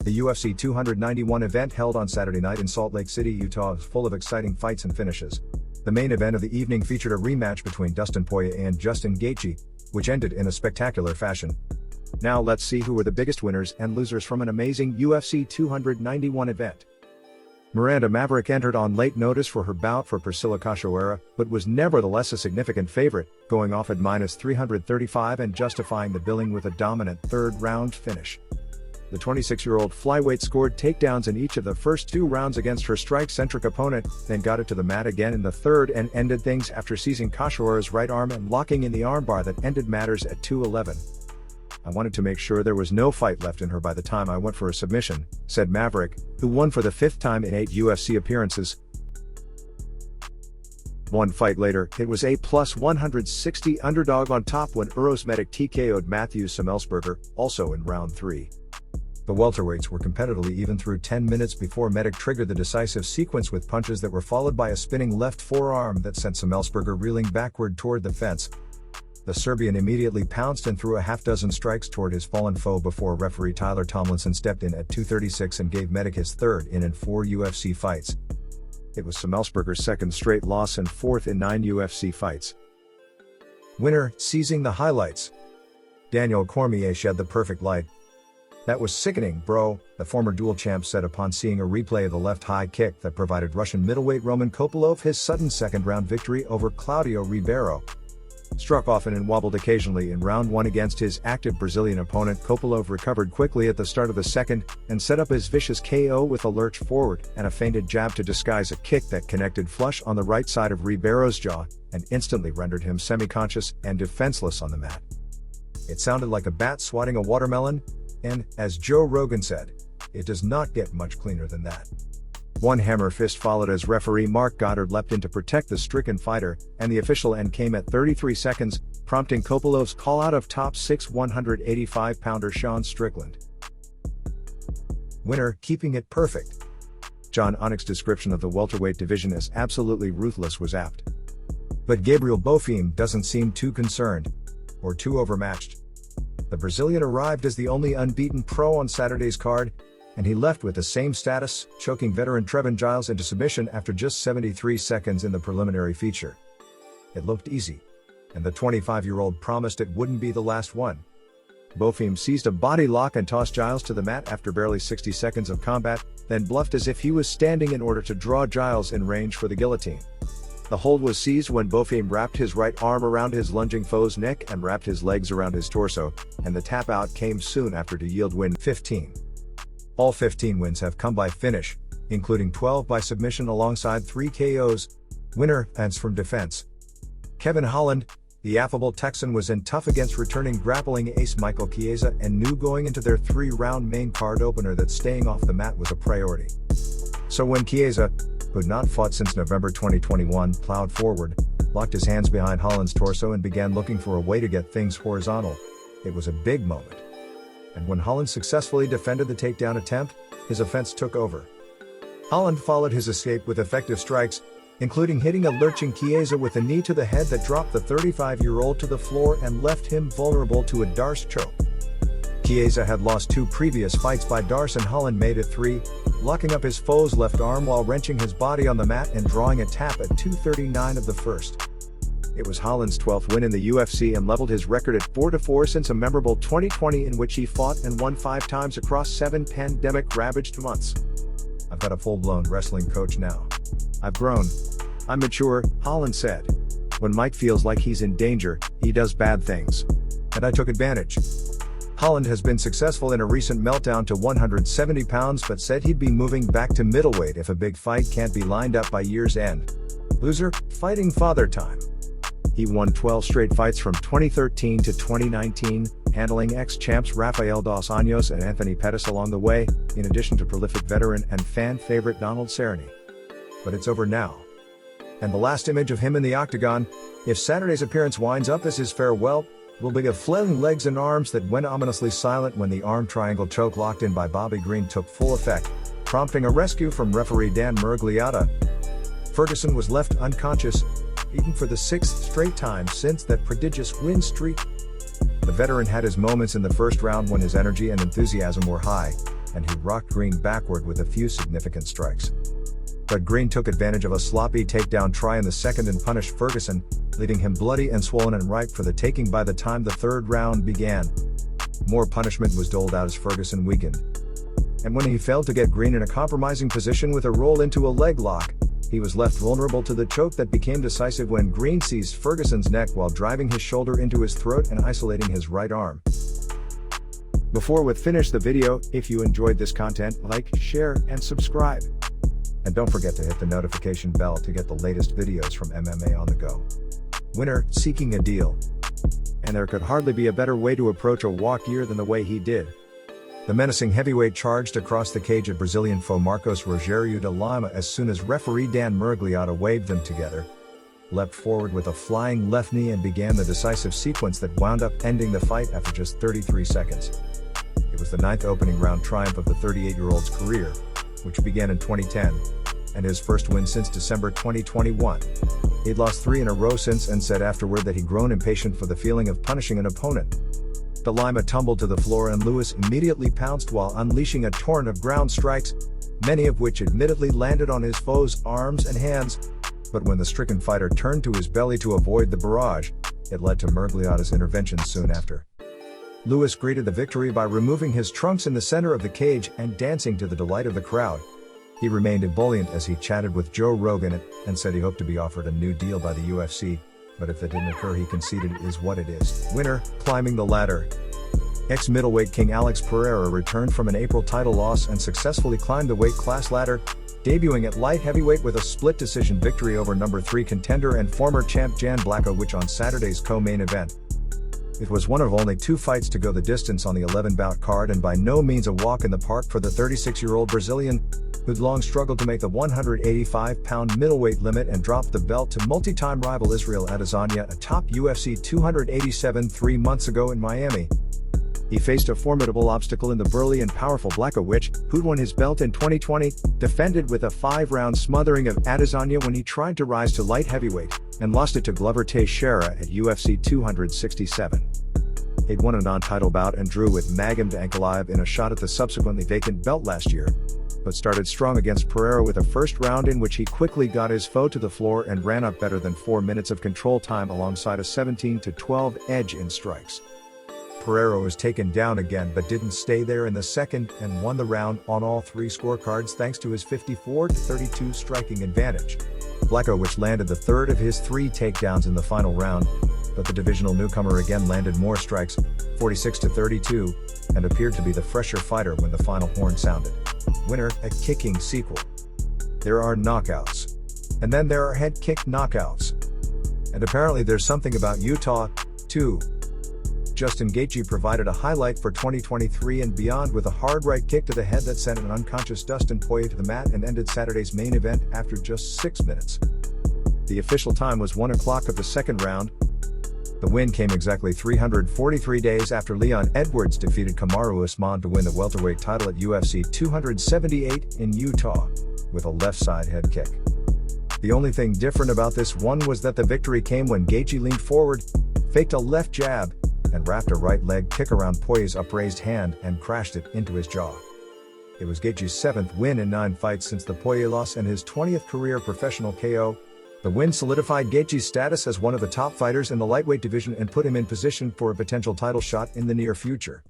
The UFC 291 event held on Saturday night in Salt Lake City, Utah is full of exciting fights and finishes. The main event of the evening featured a rematch between Dustin Poirier and Justin Gaethje, which ended in a spectacular fashion. Now let's see who were the biggest winners and losers from an amazing UFC 291 event. Miranda Maverick entered on late notice for her bout for Priscilla Cachoeira, but was nevertheless a significant favorite, going off at -335 and justifying the billing with a dominant third-round finish. The 26-year-old flyweight scored takedowns in each of the first two rounds against her strike-centric opponent, then got it to the mat again in the third and ended things after seizing Cachoeira's right arm and locking in the armbar that ended matters at 2:11. "I wanted to make sure there was no fight left in her by the time I went for a submission," said Maverick, who won for the fifth time in 8 UFC appearances. One fight later, it was a +160 underdog on top when Uros Medic TKO'd Matthew Semelsberger, also in round 3. The welterweights were competitively even through 10 minutes before Medic triggered the decisive sequence with punches that were followed by a spinning left forearm that sent Semelsberger reeling backward toward the fence. The Serbian immediately pounced and threw a half-dozen strikes toward his fallen foe before referee Tyler Tomlinson stepped in at 2:36 and gave Medic his third in 4 UFC fights. It was Semelsberger's second straight loss and fourth in 9 UFC fights. Winner, seizing the highlights. Daniel Cormier shed the perfect light. "That was sickening, bro," the former dual champ said upon seeing a replay of the left high kick that provided Russian middleweight Roman Kopylov his sudden second-round victory over Claudio Ribeiro. Struck often and wobbled occasionally in round 1 against his active Brazilian opponent, Kopylov recovered quickly at the start of the second, and set up his vicious KO with a lurch forward and a feinted jab to disguise a kick that connected flush on the right side of Ribeiro's jaw, and instantly rendered him semi-conscious and defenseless on the mat. "It sounded like a bat swatting a watermelon, and, as Joe Rogan said, it does not get much cleaner than that." One hammer fist followed as referee Mark Goddard leapt in to protect the stricken fighter, and the official end came at 33 seconds, prompting Kopilov's call-out of top 6 185-pounder Sean Strickland. Winner, keeping it perfect. John Onyx's description of the welterweight division as absolutely ruthless was apt. But Gabriel Bonfim doesn't seem too concerned, or too overmatched. The Brazilian arrived as the only unbeaten pro on Saturday's card, and he left with the same status, choking veteran Trevin Giles into submission after just 73 seconds in the preliminary feature. It looked easy, and the 25-year-old promised it wouldn't be the last one. Bonfim seized a body lock and tossed Giles to the mat after barely 60 seconds of combat, then bluffed as if he was standing in order to draw Giles in range for the guillotine. The hold was seized when Bonfim wrapped his right arm around his lunging foe's neck and wrapped his legs around his torso, and the tap-out came soon after to yield win 15. All 15 wins have come by finish, including 12 by submission alongside 3 KOs. Winner, hands from defense. Kevin Holland, the affable Texan, was in tough against returning grappling ace Michael Chiesa and knew going into their 3-round main card opener that staying off the mat was a priority. So when Chiesa, who had not fought since November 2021, plowed forward, locked his hands behind Holland's torso and began looking for a way to get things horizontal, it was a big moment. And when Holland successfully defended the takedown attempt, his offense took over. Holland followed his escape with effective strikes, including hitting a lurching Chiesa with a knee to the head that dropped the 35-year-old to the floor and left him vulnerable to a Darce choke. Chiesa had lost 2 previous fights by Darce, and Holland made it 3, locking up his foe's left arm while wrenching his body on the mat and drawing a tap at 2:39 of the first. It was Holland's 12th win in the UFC and leveled his record at 4-4 since a memorable 2020 in which he fought and won 5 times across 7 pandemic-ravaged months. "I've got a full-blown wrestling coach now. I've grown. I'm mature," Holland said. "When Mike feels like he's in danger, he does bad things. And I took advantage." Holland has been successful in a recent meltdown to 170 pounds but said he'd be moving back to middleweight if a big fight can't be lined up by year's end. Loser, fighting father time. He won 12 straight fights from 2013 to 2019, handling ex-champs Rafael dos Anjos and Anthony Pettis along the way, in addition to prolific veteran and fan favorite Donald Cerrone. But it's over now. And the last image of him in the octagon, if Saturday's appearance winds up as his farewell, will be of flailing legs and arms that went ominously silent when the arm triangle choke locked in by Bobby Green took full effect, prompting a rescue from referee Dan Miragliotta. Ferguson was left unconscious, even for the 6th straight time since that prodigious win streak. The veteran had his moments in the first round when his energy and enthusiasm were high, and he rocked Green backward with a few significant strikes. But Green took advantage of a sloppy takedown try in the second and punished Ferguson, leaving him bloody and swollen and ripe for the taking by the time the third round began. More punishment was doled out as Ferguson weakened. And when he failed to get Green in a compromising position with a roll into a leg lock, he was left vulnerable to the choke that became decisive when Green seized Ferguson's neck while driving his shoulder into his throat and isolating his right arm. Before we finish the video, if you enjoyed this content, like, share, and subscribe. And don't forget to hit the notification bell to get the latest videos from MMA on the go. Winner, seeking a deal. And there could hardly be a better way to approach a walk year than the way he did. The menacing heavyweight charged across the cage at Brazilian foe Marcos Rogério de Lima as soon as referee Dan Miragliotta waved them together, leapt forward with a flying left knee and began the decisive sequence that wound up ending the fight after just 33 seconds. It was the ninth opening round triumph of the 38-year-old's career, which began in 2010, and his first win since December 2021. He'd lost 3 in a row since and said afterward that he'd grown impatient for the feeling of punishing an opponent. De Lima tumbled to the floor and Lewis immediately pounced while unleashing a torrent of ground strikes, many of which admittedly landed on his foe's arms and hands, but when the stricken fighter turned to his belly to avoid the barrage, it led to Miragliotta's intervention soon after. Lewis greeted the victory by removing his trunks in the center of the cage and dancing to the delight of the crowd. He remained ebullient as he chatted with Joe Rogan and said he hoped to be offered a new deal by the UFC, but if that didn't occur he conceded it is what it is. Winner, climbing the ladder. Ex-middleweight king Alex Pereira returned from an April title loss and successfully climbed the weight class ladder, debuting at light heavyweight with a split decision victory over number 3 contender and former champ Jan Blachowicz on Saturday's co-main event. It was one of only 2 fights to go the distance on the 11-bout card and by no means a walk in the park for the 36-year-old Brazilian, who'd long struggled to make the 185-pound middleweight limit and dropped the belt to multi-time rival Israel Adesanya atop UFC 287 3 months ago in Miami. He faced a formidable obstacle in the burly and powerful Blachowicz, who'd won his belt in 2020, defended with a 5-round smothering of Adesanya when he tried to rise to light heavyweight, and lost it to Glover Teixeira at UFC 267. He'd won a non-title bout and drew with Magom Ankalaev in a shot at the subsequently vacant belt last year, but started strong against Pereira with a first round in which he quickly got his foe to the floor and ran up better than 4 minutes of control time alongside a 17-12 edge in strikes. Pereira was taken down again but didn't stay there in the second and won the round on all 3 scorecards thanks to his 54-32 striking advantage. Blachowicz landed the third of his 3 takedowns in the final round, but the divisional newcomer again landed more strikes, 46-32, and appeared to be the fresher fighter when the final horn sounded. Winner, a kicking sequel. There are knockouts. And then there are head kick knockouts. And apparently there's something about Utah, too. Justin Gaethje provided a highlight for 2023 and beyond with a hard right kick to the head that sent an unconscious Dustin Poirier to the mat and ended Saturday's main event after just 6 minutes. The official time was 1 o'clock of the second round. The win came exactly 343 days after Leon Edwards defeated Kamaru Usman to win the welterweight title at UFC 278 in Utah, with a left side head kick. The only thing different about this one was that the victory came when Gaethje leaned forward, faked a left jab, and wrapped a right leg kick around Poirier's upraised hand and crashed it into his jaw. It was Gaethje's 7th win in 9 fights since the Poirier loss and his 20th career professional KO. The win solidified Gaethje's status as one of the top fighters in the lightweight division and put him in position for a potential title shot in the near future.